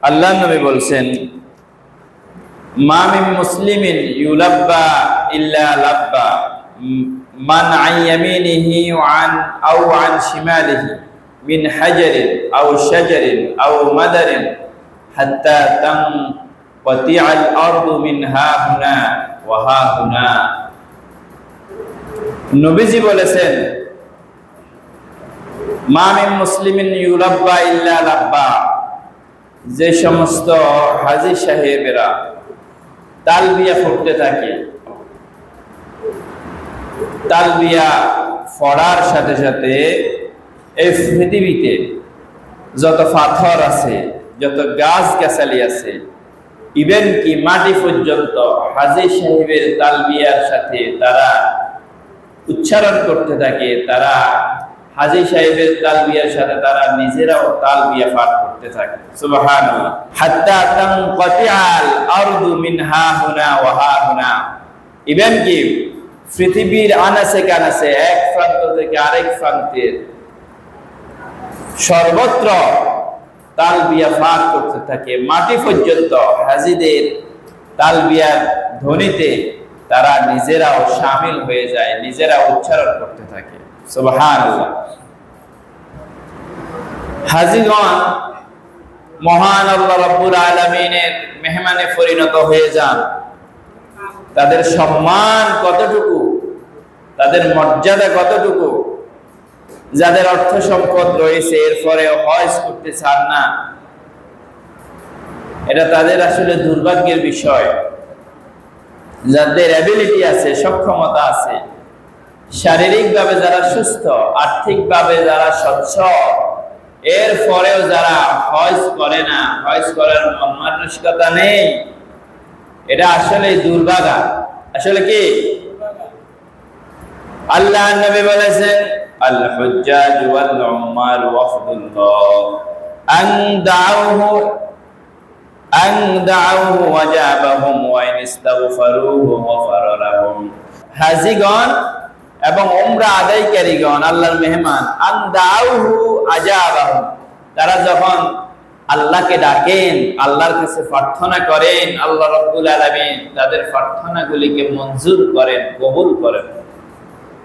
আল্লাহ নবী বলছেন, মা মিন মুসলিমিন ইউলাব্বা ইল্লা লাব্বা মান আন ইয়ামিনিহি আন শিমালিহি মিন হাজারিন আও শাজারিন আও মাদারিন হাত্তা তানকাতিআল আরদু মিন হাহুনা ওয়া হাহুনা। নবীজি বলেছেন, মা মিন মুসলিমিন ইউলাব্বা ইল্লা লাব্বা, যে সমস্ত হাজী সাহেবেরা তালবিয়া পড়তে থাকে, তালবিয়া পড়ার সাথে সাথে এই পৃথিবীতে যত পাথর আছে, যত গাছ গাছালি আছে, ইভেন কি মাটি পর্যন্ত হাজী সাহেবের তালবিয়ার সাথে তারা উচ্চারণ করতে থাকে। তারা হাজী সাহেবের তালবিয়ার সাথে তারা নিজেরাও তালবিয়া পাঠ করতে থাকে। সুবহানাল্লাহ। হাত্তা তানকাতিআল আরদু মিন হাহুনা ওয়া হাহুনা, ইভেন কি পৃথিবীর আনাচে কানাচে এক প্রান্ত থেকে আরেক প্রান্তের সর্বত্র তালবিয়া পাঠ করতে থাকে। মাটি পর্যন্ত হাজীদের তালবিয়ার ধ্বনিতে তারা নিজেরাও শামিল হয়ে যায়, নিজেরা উচ্চারণ করতে থাকে। সুবহানাল্লাহ। হাজীগণ মহান আল্লাহ রাব্বুল আলামিনের মেহমানে পরিণত হয়ে যান। তাদের সম্মান কতটুকু, তাদের মর্যাদা কতটুকু। যাদের অর্থ সম্পদ রয়েছে এরপরেও হজ করতে চান না, এটা তাদের আসলে দুর্ভাগ্যের বিষয়। যাদের অ্যাবিলিটি আছে, সক্ষমতা আছে, শারীরিকভাবে যারা সুস্থ, আর্থিকভাবে যারা সচ্ছল, এরপরেও যারা হজ করে না, হজ করার মন মানসিকতা নেই, এটা আসলে দুর্ভাগা। আসলে কি আল্লাহ নবী বলেছেন, আল হুজ্জাজ ওয়াল উম্মার ওয়াফদুল্লাহ আন দাউহু ওয়াজাবাহুম ওয়া ইনস্তাগফারুহু গফারা লাহুম। হাজীগণ এবং উমরা আদায়কারীগণ আল্লাহর মেহমান, আন দাউহু আজাবাহুম, তারা যখন আল্লাহকে ডাকেন, আল্লাহর কাছে প্রার্থনা করেন, আল্লাহ রাব্বুল আলামিন তাদের প্রার্থনাগুলিকে মঞ্জুর করেন, কবুল করেন।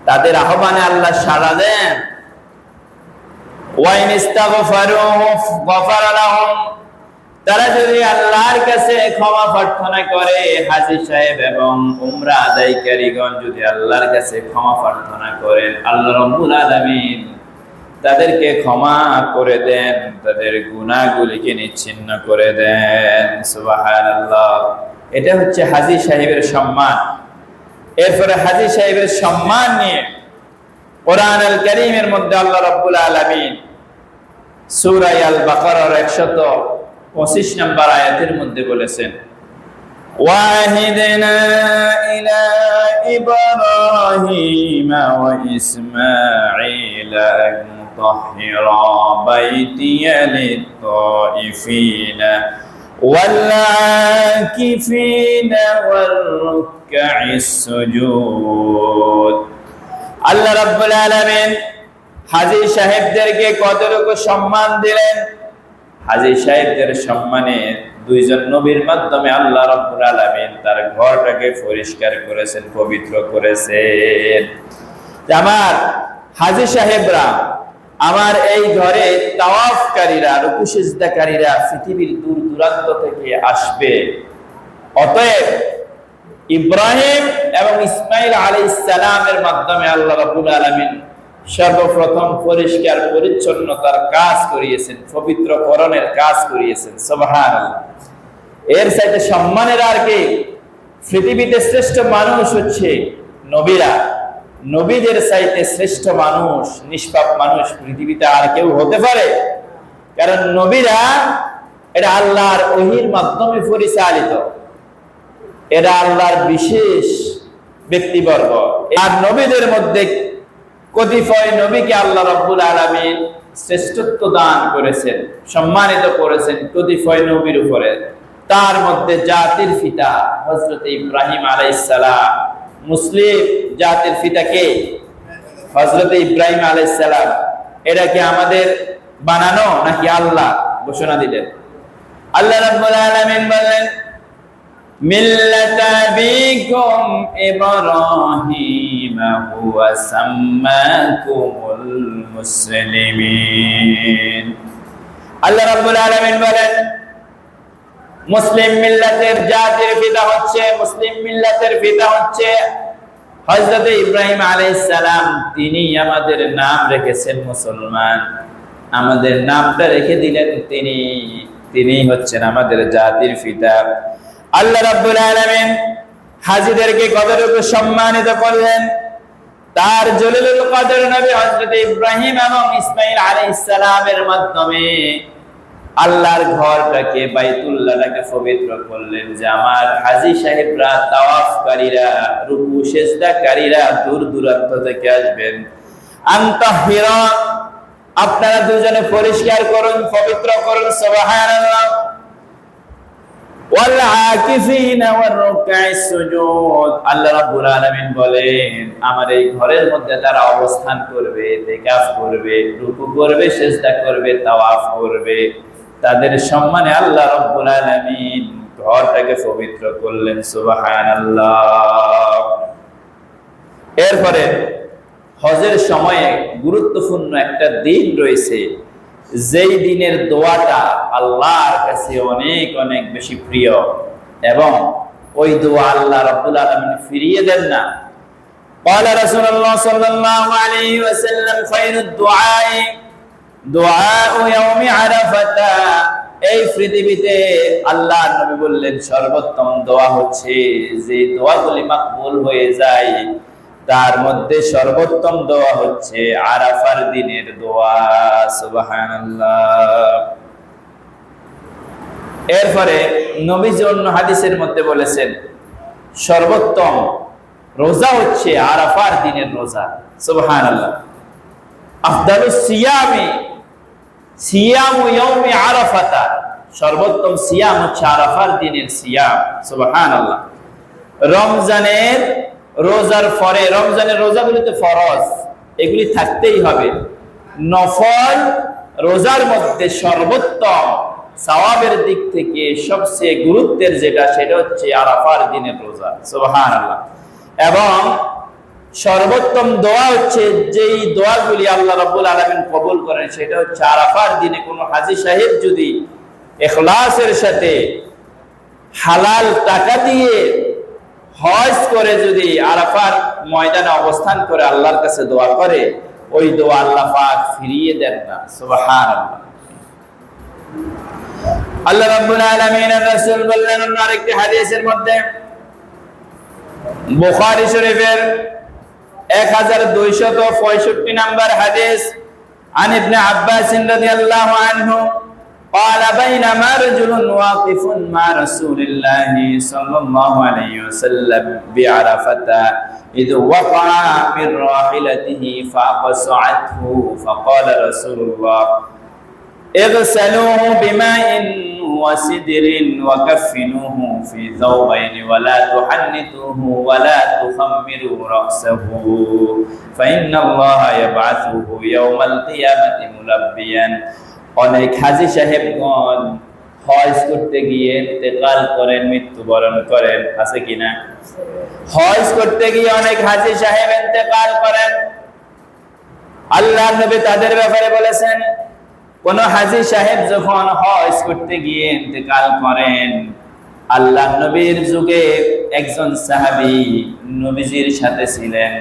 তাদের আহ্বানে আল্লাহ সাড়া দেন। ওয়া ইনস্তাগফারুহু গফারা লাহুম, তারা যদি আল্লাহর কাছে ক্ষমা প্রার্থনা করে, হাজী সাহেব এবং উমরা আদায়কারীগণ যদি আল্লাহর কাছে ক্ষমা প্রার্থনা করেন, আল্লাহ রাব্বুল আলামিন তাদেরকে ক্ষমা করে দেন, তাদের গুনাহগুলিকে নিচ্ছিন্ন করে দেন। সুবহানাল্লাহ। এটা হচ্ছে হাজী সাহেবের সম্মান। এরপরে হাজী সাহেবের সম্মান নিয়ে কোরআন আল কারীমের মধ্যে আল্লাহ রাব্বুল আলামিন সূরা আল বাকারার 125 নম্বর আয়াতের মধ্যে বলেছেন, ওয়াহিদনা ইলা ইব্রাহিম ওয়া ইসমাঈল আন তাহহিরা বাইতিয়া লিত-তাইফিনা ওয়াল আকিফিনা ওয়ার রুকআইস সুজুদ। আল্লাহ রাব্বুল আলামিন হাজী সাহেবদেরকে কতটুকু সম্মান দিলেন। হাজী সাহেবদের সম্মানে দুইজন নবীর মাধ্যমে আল্লাহ রাব্বুল আলামিন তার ঘরটাকে পরিষ্কার করেছেন, পবিত্র করেছেন। আমার হাজী সাহেবরা, আমার এই ঘরে তাওয়াফকারীরা, রুকু সিজদাকারীরা পৃথিবীর দূর দূরান্ত থেকে আসবে। অতএব ইব্রাহিম এবং ইসমাঈল আলাইহিস সালামের মাধ্যমে আল্লাহ রাব্বুল আলামিন সর্বপ্রথম পরিষ্কার পরিচ্ছন্নতার কাজ করিয়েছেন, পবিত্রকরণের কাজ করিয়েছেন। সুবহানাল্লাহ। এর চাইতে সম্মানের আর কি? পৃথিবীতে শ্রেষ্ঠ মানুষ হচ্ছে নবীরা। নবীদের চাইতে শ্রেষ্ঠ মানুষ, নিষ্পাপ মানুষ পৃথিবীতে আর কেউ হতে পারে? কারণ নবীরা এটা আল্লাহর ওহীর মাধ্যমে পরিচালিত, এরা আল্লাহর বিশেষ ব্যক্তিবর্গ। আর নবীদের মধ্যে কতিপয় নবীকে আল্লাহ রাব্বুল আলামিন শ্রেষ্ঠত্ব দান করেছেন, সম্মানিত করেছেন কতিপয় নবীর উপরে। তার মধ্যে জাতির পিতা হযরত ইব্রাহিম আলাইহিস সালাম। মুসলিম জাতির পিতা কে? হযরত ইব্রাহিম আলাইহিস সালাম। এটা কি আমাদের বানানো নাকি আল্লাহ ঘোষণা দিলেন? আল্লাহ রাব্বুল আলামিন বলেন মিল্লাতা আবিকুম ইব্রাহিম হুয়া সাম্মাকুমুল মুসলিমিন। আল্লাহ রাব্বুল আলামিন বলেন মুসলিম মিল্লাতের জাতির পিতা হচ্ছে, মুসলিম মিল্লাতের পিতা হচ্ছে হযরত ইব্রাহিম আলাইহিস সালাম। তিনি আমাদের নাম রেখেছেন মুসলমান, আমাদের নামটা রেখে দিলেন তিনি হচ্ছেন আমাদের জাতির পিতা। আল্লাহ রাব্বুল আলামিন হাজীদেরকে কতটুকু সম্মানিত করলেন। তার জলিলুল কদর নবী হযরত ইব্রাহিম এবং ইসমাঈল আলাইহিস সালামের মাধ্যমে আল্লাহর ঘরটাকে বাইতুল্লাহটাকে পবিত্র করলেন, যে আমার হাজী সাহেবরা তাওয়াফকারীরা রুকু সিজদাকারীরা দূর দূরান্ত থেকে আসবেন। আনতাহিরা, আপনারা দুজনে পরিষ্কার করুন, পবিত্র করুন। সুবহানাল্লাহ। ওয়াল আকিফিনা ওয়ার রুকআইস সুজুদ, আল্লাহ রাব্বুল আলামিন বলেন আমার এই ঘরের মধ্যে তারা অবস্থান করবে, ইতিকাফ করবে, রুকু করবে, সিজদা করবে, তাওয়াফ করবে, তাদের সম্মানে আল্লাহ রাব্বুল আলামিন ঘরটাকে পবিত্র করলেন। সুবহানাল্লাহ। এরপরে হজের সময়ে গুরুত্বপূর্ণ একটা দিন রয়েছে, যেই দিনের দোয়াটা আল্লাহর কাছে অনেক অনেক বেশি প্রিয়, এবং ওই দোয়া আল্লাহ রাব্বুল আলামিন ফিরিয়ে দেন না। قال رسول الله صلى الله عليه وسلم خير الدعاء دعاء يوم عرفة। এই পৃথিবীতে আল্লাহর নবী বললেন সর্বোত্তম দোয়া হচ্ছে যে দোয়াগুলি মাকবুল হয়ে যায়, তার মধ্যে সর্বোত্তম দোয়া হচ্ছে আরাফার দিনের দোয়া। সুবহানাল্লাহ। এরপরে নবীজি অন্য হাদিসের মধ্যে বলেছেন সর্বোত্তম রোজা হচ্ছে আরাফার দিনের রোজা। সুবহানাল্লাহ। আফদালুস সিয়ামি সিয়ামু ইয়াউমি আরাফাতা, সর্বোত্তম সিয়াম হচ্ছে আরাফার দিনের সিয়াম। সুবহানাল্লাহ। রমজানের রোজার পরে, রমজানের রোজাগুলি তো ফরজ, এগুলি থাকতেই হবে। নফল রোজার মধ্যে সর্বোত্তম সওয়াবের দিক থেকে সবচেয়ে গুরুত্বের যেটা, সেটা হচ্ছে আরাফার দিনের রোজা। সুবহানাল্লাহ। এবং সর্বোত্তম দোয়া হচ্ছে যেই দোয়াগুলি আল্লাহ রাব্বুল আলামিন কবুল করেন, সেটা হচ্ছে আরাফার দিনে কোনো হাজী সাহেব যদি ইখলাসের সাথে হালাল টাকা দিয়ে হজ করে যদি আরাফার ময়দানে অবস্থান করে আল্লাহর কাছে দোয়া করে, ওই দোয়া আল্লাহ পাক ফিরিয়ে দেন না। সুবহানাল্লাহ। আল্লাহ রাব্বুল আলামিনের রাসূল বললেন অন্য আরেকটি হাদিসের মধ্যে, বুখারী শরীফের 1265 নম্বর হাদিস, عن ابن عباس رضي الله عنه قال بينما رجل واقف مع رسول الله صلى الله عليه وسلم بعرفة إذ وقع من راحلته فأقصعته فقال رسول الله اغسلوه بماء وسدر وكفنوه في ثوبين ولا تحنطوه ولا تخمروا رأسه فإن الله يبعثه يوم القيامة ملبيا। অনেক হাজী সাহেবগণ হজ করতে গিয়ে ইন্তেকাল করেন, মৃত্যুবরণ করেন, আছে কিনা? হজ করতে গিয়ে অনেক হাজী সাহেব ইন্তেকাল করেন। আল্লাহর নবী তাদের ব্যাপারে বলেছেন কোন হাজী সাহেব যখন হজ করতে গিয়ে ইন্তেকাল করেন, আল্লাহর নবীর যুগে একজন সাহাবী নবীজির সাথে ছিলেন,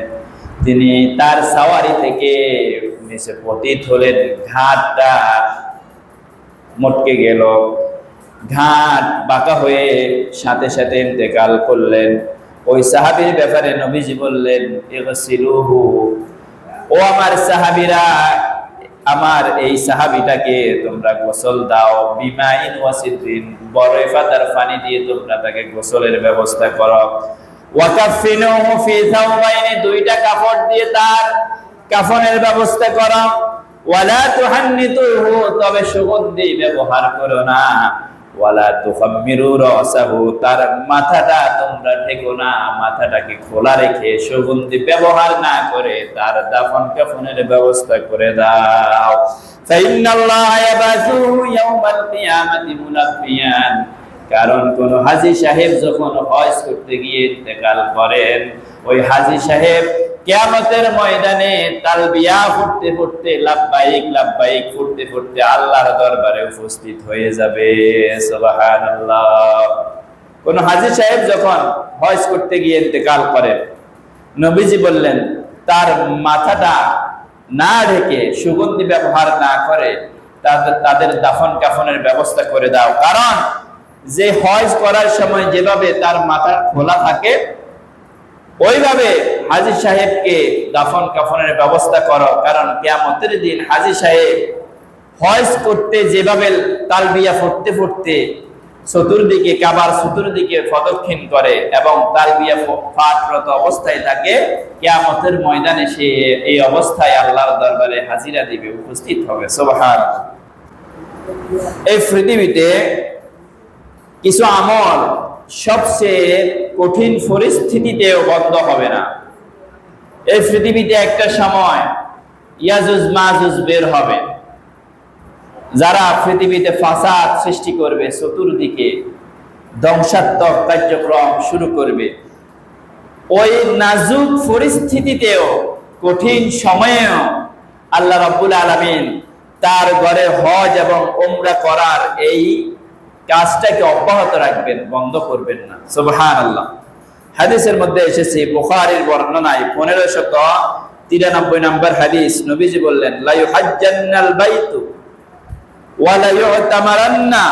তিনি তার সাওয়ারি থেকে নিচে পতিত হলেন, ঘাটটা মটকে গেল, ঘাট বাঁকা হয়ে সাথে সাথে ইন্তেকাল করলেন। ওই সাহাবীর ব্যাপারে নবীজি বললেন ইগসিলুহু, ও আমার সাহাবীরা, আমার এই সাহাবীটাকে তোমরা গোসল দাও, বিমাইন ওয়াসিদ্রিন, বরই পাতার পানি দিয়ে তোমরা তাকে গোসলের ব্যবস্থা করো। ওয়াকাফিনুহু ফি থাওবাইনি, দুইটা কাপড় দিয়ে তার কাফনের ব্যবস্থা করো। ওয়ালা তুহান্নিতুহু, তবে সুগন্ধি ব্যবহার করো না। ওয়ালা তুখাম্মিরু রাসাহু, তার মাথাটা তোমরা ঢেকো না, মাথাটাকে খোলা রেখে সুগন্ধি ব্যবহার না করে তার দাফন কাফনের ব্যবস্থা করে দাও। ফাইন্নাল্লাহা ইয়াবাসুহু ইয়াওমাল কিয়ামাতি মুলাফিয়ান, কারণ কোন হাজী সাহেব যখন হজ করতে গিয়ে ইন্তেকাল করেন, ওই হাজী সাহেব কিয়ামতের ময়দানে তালবিয়া ফুটতে ফুটতে, লাব্বাইক লাব্বাইক ফুটতে ফুটতে আল্লাহর দরবারে উপস্থিত হয়ে যাবে। সুবহানাল্লাহ। কোন হাজী সাহেব যখন হজ করতে গিয়ে ইন্তেকাল করেন, নবীজি বললেন তার মাথাটা না ঢেকে সুগন্ধি ব্যবহার না করে তাদের দাফন কাফনের ব্যবস্থা করে দাও। কারণ যে হজ করার সময় যেভাবে তার মাথা খোলা থাকে, ওইভাবে হাজী সাহেবকে দাফন কাফনের ব্যবস্থা করো। কারণ কিয়ামতের দিন হাজী সাহেব হজ করতে যেভাবে তালবিয়া ফুটতে ফুটতে চতুর্দিকে, কাবার চতুর্দিকে প্রদক্ষিণ করে এবং তালবিয়া পাঠরত অবস্থায় থাকে, কিয়ামতের ময়দানে সে এই অবস্থায় আল্লাহর দরবারে হাজিরা দিবে, উপস্থিত হবে। সুবহানাল্লাহ। এই পৃথিবীতে কিছু আমল সবচেয়ে কঠিন পরিস্থিতিতেও বন্ধ হবে না। এই পৃথিবীতে একটা সময় ইয়াজুজ মাজুজ বের হবে, যারা পৃথিবীতে ফাসাদ সৃষ্টি করবে, চতুর্দিকে ধ্বংসাত্মক কার্যক্রম শুরু করবে। ওই নাজুক পরিস্থিতিতেও, কঠিন সময়েও আল্লাহ রাব্বুল আলামিন তার ঘরে হজ এবং উমরা করার এই কাজটাকে অব্যাহত রাখবেন, বন্ধ করবেন না। সুবহানাল্লাহ। হাদিসের মধ্যে এসেছে, বুখারীর বর্ণনায় 1593 নম্বর হাদিস, নবীজি বললেন, লা ইউহাজ্জান্নাল বাইতু ওয়া লা ইউতামারান্না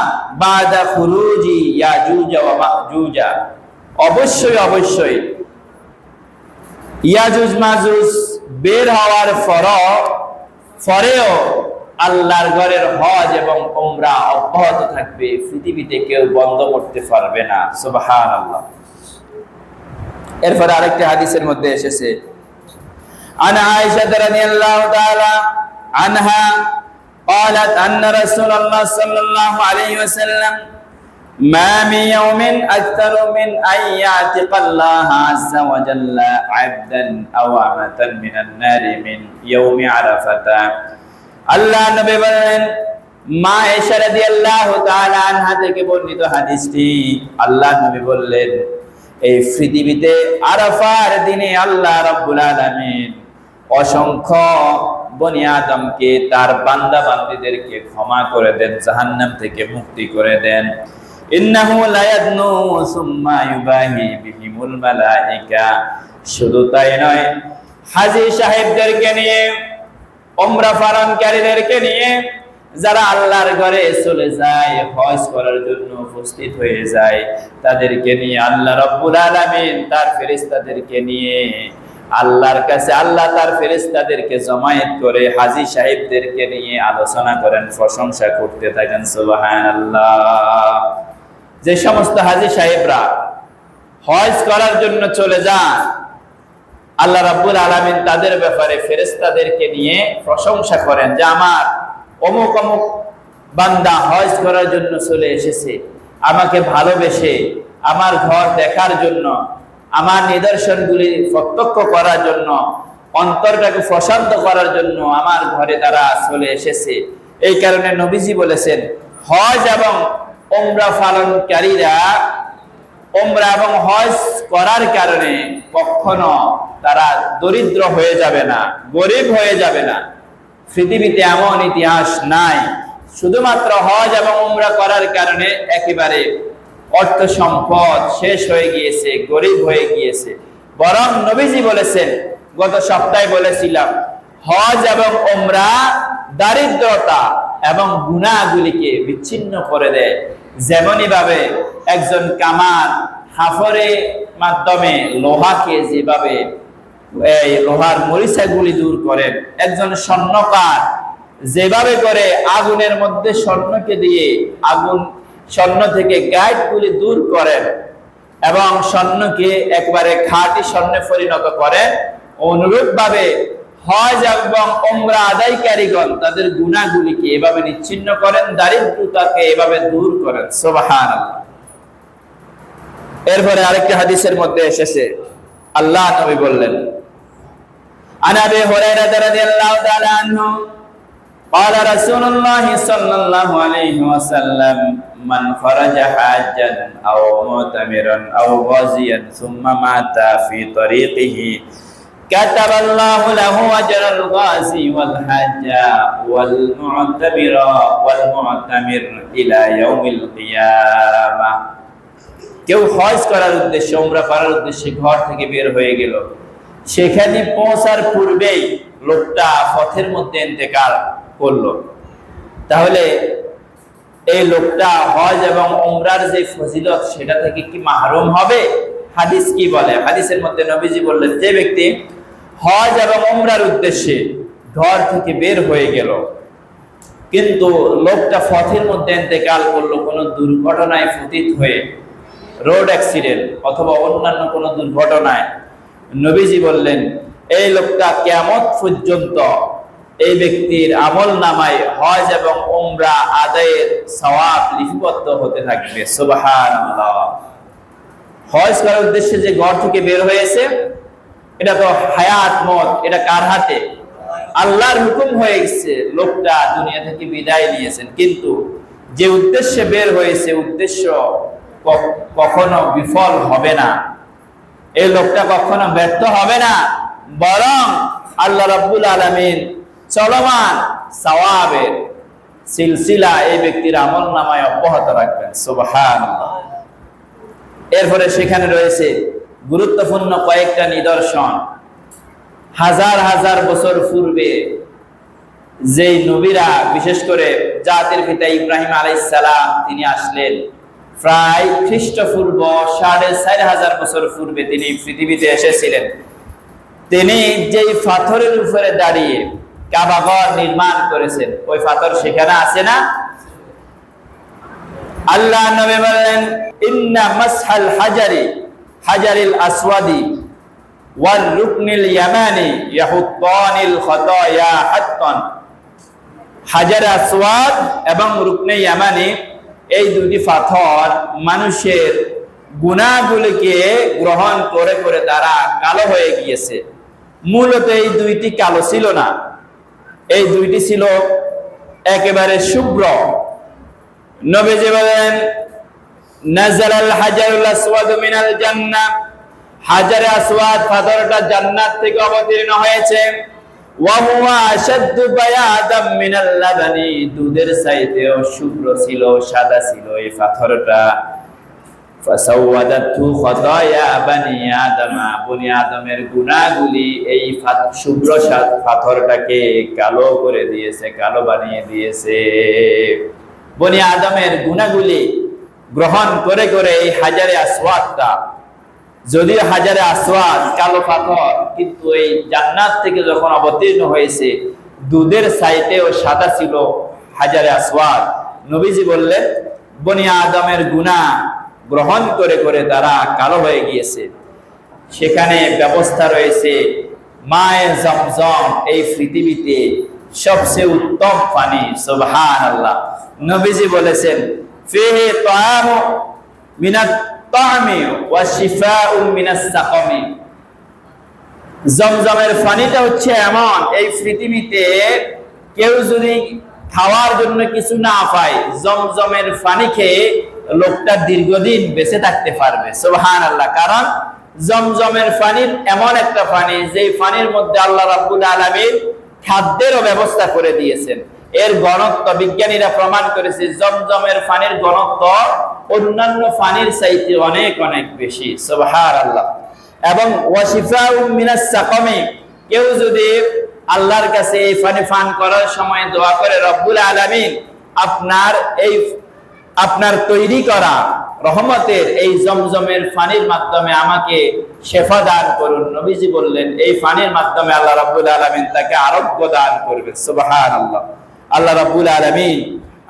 বাদা খুরুজি ইয়াজুজ ওয়া মাজুজ। অবশ্যই অবশ্যই ইয়াজুজ মাজুজ বের হওয়ার পরেও আল্লাহর ঘরের হজ এবং উমরা অব্যাহত থাকবে, পৃথিবীতে কেউ বন্ধ করতে পারবে না। সুবহানাল্লাহ। এরপর আরেকটি হাদিসের মধ্যে এসেছে, আন আয়েশা রাদিয়াল্লাহু তাআলা আনহা قالت أن رسول الله صلى الله عليه وسلم ما من يوم أكثر من أن يعتق الله عز وجل عبدا أو أمة من النار من يوم عرفة। আল্লাহ নবী বলেন, মা আয়েশা রাদিয়াল্লাহু তাআলা আনহা থেকে বর্ণিত হাদিসটি, আল্লাহ নবী বললেন, এই পৃথিবীতে আরাফার দিনে আল্লাহ রাব্বুল আলামিন অসংখ্য বনি আদমকে, তার বান্দা বান্দীদেরকে ক্ষমা করে দেন, জাহান্নাম থেকে মুক্তি করে দেন। ইন্নাহু লা ইয়াদনু সুম্মা ইউবাহি বিহিমুল মালায়েকা। শুধু তাই নয়, হাজী সাহেবদেরকে নিয়ে, উমরা পালনকারীদেরকে নিয়ে যারা আল্লাহর ঘরে চলে যায়, হজ করার জন্য উপস্থিত হয়ে যায়, তাদেরকে নিয়ে আল্লাহ রাব্বুল আলামিন তার ফেরেশতাদেরকে নিয়ে আল্লাহর কাছে, আল্লাহ তার ফেরেশতাদেরকে জমায়েত করে হাজী সাহেবদেরকে নিয়ে আলোচনা করেন, প্রশংসা করতে থাকেন। সুবহানাল্লাহ। যে সমস্ত হাজী সাহেবরা হজ করার জন্য চলে যান, আল্লাহ রাব্বুল আলামিন তাদের ব্যাপারে ফেরেশতাদেরকে নিয়ে প্রশংসা করেন যে আমার অমুক অমুক বান্দা হজ করার জন্য চলে এসেছে, আমাকে ভালোবেসে আমার ঘর দেখার জন্য, আমার নিদর্শনগুলি প্রত্যক্ষ করার জন্য, অন্তরটাকে প্রশান্ত করার জন্য আমার ঘরে তারা চলে এসেছে। এই কারণে নবীজি বলেছেন, হজ এবং উমরা পালনকারীরা উমরা এবং হজ করার কারণে কখনো তারা দরিদ্র হয়ে যাবে না, গরিব হয়ে যাবে না। পৃথিবীতে এমন ইতিহাস নাই শুধুমাত্র হজ এবং উমরা করার কারণে একেবারে অর্থ সম্পদ শেষ হয়ে গিয়েছে, গরিব হয়ে গিয়েছে। বরং নবীজি বলেছেন, গত সপ্তাহে বলেছিলাম, হজ এবং উমরা দারিদ্রতা এবং গুনাহগুলিকে বিচ্ছিন্ন করে দেয়। যেমনই ভাবে একজন কামার হাফরের মাধ্যমে লোহাকে যেভাবে এই লোহার মরিচাগুলি দূর করেন, একজন স্বর্ণকার যেভাবে করে আগুনের মধ্যে স্বর্ণকে দিয়ে স্বর্ণ থেকে গাইডগুলি দূর করেন এবং স্বর্ণকে একবারে খাঁটি স্বর্ণে পরিণত করেন, অনুরূপ ভাবে হজ এবং উমরা আদায়কারীগণ তাদের গুনাহগুলিকে এভাবে নিচ্ছিন্ন করেন, দারিদ্রতাকে এভাবে দূর করেন। সুবহানাল্লাহ। এরপরে আরেকটা হাদিসের মধ্যে এসেছে, আল্লাহ নবী বললেন, আন আবি হুরায়রা রাদিয়াল্লাহু তাআলা আনহু قال رسول الله صلى الله عليه وسلم من خرج حاجا أو معتمرا أو غازيا ثم مات في طريقه كتب الله له أجر الغازي والحاج والمعتمر إلى يوم القيامة। কেউ হজ করার উদ্দেশ্যে, উমরা করার উদ্দেশ্যে ঘর থেকে বের হয়ে গেল, সেখানে পৌঁছার পূর্বেই লোকটা পথের মধ্যে ইন্তেকাল করলো, তাহলে এই লোকটা হজ এবং উমরার যে ফজিলত সেটা থেকে কি মাহরুম হবে? হাদিস কি বলে? হাদিসের মধ্যে নবীজি বললেন, যে ব্যক্তি হজ এবং উমরার উদ্দেশ্যে ঘর থেকে বের হয়ে গেল, কিন্তু লোকটা পথের মধ্যে ইন্তেকাল করলো কোনো দুর্ঘটনায় পতিত হয়ে, রোড অ্যাক্সিডেন্ট অথবা অন্যান্য কোনো দুর্ঘটনায়, নবীজি বললেন এই লোকটা কিয়ামত পর্যন্ত এই ব্যক্তির আমল নামায় হজ এবং উমরা আদায়ের সওয়াব লিপিবদ্ধ হতে থাকবে। সুবহানাল্লাহ। হজ করার উদ্দেশ্যে যে ঘর থেকে বের হয়েছে, এটা তো হায়াত মত, এটা কার হাতে? আল্লাহর হুকুম হয়ে গেছে, লোকটা দুনিয়া থেকে বিদায় নিয়েছেন, কিন্তু যে উদ্দেশ্যে বের হয়েছে উদ্দেশ্য কখনো বিফল হবে না, এই লোকটা কখনো ব্যর্থ হবে না, বরং আল্লাহ রাব্বুল আলামিন চলমান সওয়াবের সিলসিলা এই ব্যক্তির আমল নামায় অব্যাহত রাখবেন। সুবহানাল্লাহ। এরপরে সেখানে রয়েছে গুরুত্বপূর্ণ কয়েকটা নিদর্শন। হাজার হাজার বছর পূর্বে যেই নবীরা, বিশেষ করে জাতির পিতা ইব্রাহিম আলাইহিস সালাম, তিনি আসলেন প্রায় খ্রিস্টপূর্ব 4500 বছর পূর্বে তিনি পৃথিবীতে এসেছিলেন। তিনি যেই পাথরের উপরে দাঁড়িয়ে কাবা ঘর নির্মাণ করেছেন, ওই পাথর সেখানে আছে না? আল্লাহ নবী বলেন, ইন্না মাসহাল হাজারিল আসওয়াদি ওয়াল রুকনিল ইয়ামানি ইয়াহুত্তানিল খাতায়া হাত্তান। হাজার আসওয়াদ এবং রুকনে ইয়ামানি, এই দুটি পাথর মানুষের গুনাহগুলিকে গ্রহণ করে করে তারা কালো হয়ে গিয়েছে। মূলত এই দুইটি কালো ছিল না, এই দুইটি ছিল একেবারে শুভ্র। নবীজি বলেন, নাযালাল হাজারুল আসওয়াদ মিনাল জান্নাহ, হাজারে আসওয়াদ পাথরটা জান্নাত থেকে অবতীর্ণ হয়েছে। ওয়া হুয়া আশাদ্দু বায়াদাম মিনাল লাবানি, দুধের চাইতেও শুভ্র ছিল, সাদা ছিল এই পাথরটা। ফাসাওয়াদাতু খাতায়া বানি আদম, বনি আদমের গুনাহগুলি এই শুভ্র পাথরটাকে কালো করে দিয়েছে, কালো বানিয়ে দিয়েছে। বনি আদমের গুনাহগুলি গ্রহণ করে করে এই হাজারে আসওয়াদটা, যদিও হাজারে আসওয়াদ কালো পাথর, কিন্তু এই জান্নাত থেকে যখন অবতীর্ণ হয়েছে দুধের চাইতেও সাদা ছিল হাজারে আসওয়াদ। নবীজি বললেন, বনি আদমের গুনাহ গ্রহণ করে করে তারা কালো হয়ে গিয়েছে। সেখানে ব্যবস্থা রয়েছে মায়ে জমজম, এই পৃথিবীতে সবচেয়ে উত্তম পানি। সুবহানাল্লাহ। নবীজি বলেছেন, ফিহি তাআমু মিনাত তা'মি ওয়া শিফাউ মিনাস সাকামি। জমজমের পানিটা হচ্ছে এমন, এই পৃথিবীতে কেউ যদি খাওয়ার জন্য কিছু না পায়, জমজমের পানি খেয়ে লোকটা দীর্ঘদিন বেঁচে থাকতে পারবে। সুবহানাল্লাহ। কারণ জমজমের পানির এমন একটা পানি, যে পানির মধ্যে আল্লাহ রাব্বুল আলামিন খাদ্যেরও ব্যবস্থা করে দিয়েছেন। এর ঘনত্ব বিজ্ঞানীরা প্রমাণ করেছে, জমজমের পানির ঘনত্ব অন্যান্য পানির চাইতে অনেক অনেক বেশি। সুবহানাল্লাহ। এবং ওয়াশিফাউ মিনাস সাকামি, কেউ যদি আল্লাহর কাছে এই পানি পান করার সময় দোয়া করে, রব্বুল আলামিন আপনার তৈরি করা রহমতের এই জমজমের পানির মাধ্যমে আমাকে শেফা দান করুন, নবীজি বললেন এই পানির মাধ্যমে আল্লাহ রাব্বুল আলামিন তাকে আরোগ্য দান করবেন। সুবহানাল্লাহ। আল্লাহ রাব্বুল আলামিন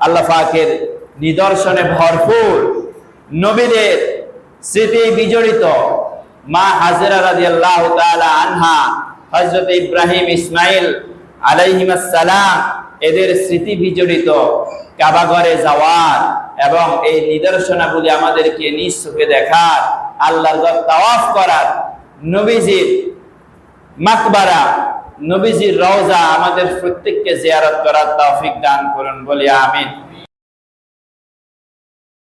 আল্লাহ পাকের নিদর্শনে ভরপুর, নবীদের স্মৃতি বিজড়িত মা হাজেরা রাদিয়াল্লাহু তাআলা আনহা হযরত ইব্রাহিম ইসমাইল আলাইহিমাস সালাম এদের স্মৃতি বিজড়িত কাবা ঘরে যাওয়ার এবং এই নিদর্শনাগুলি আমাদেরকে নিজ চোখে দেখার, আল্লাহর ঘর তাওয়াফ করার, নবীজির মাকবারা, নবীজির রওজা আমাদের প্রত্যেককে জিয়ারত করার তৌফিক দান করুন বলি আমিন।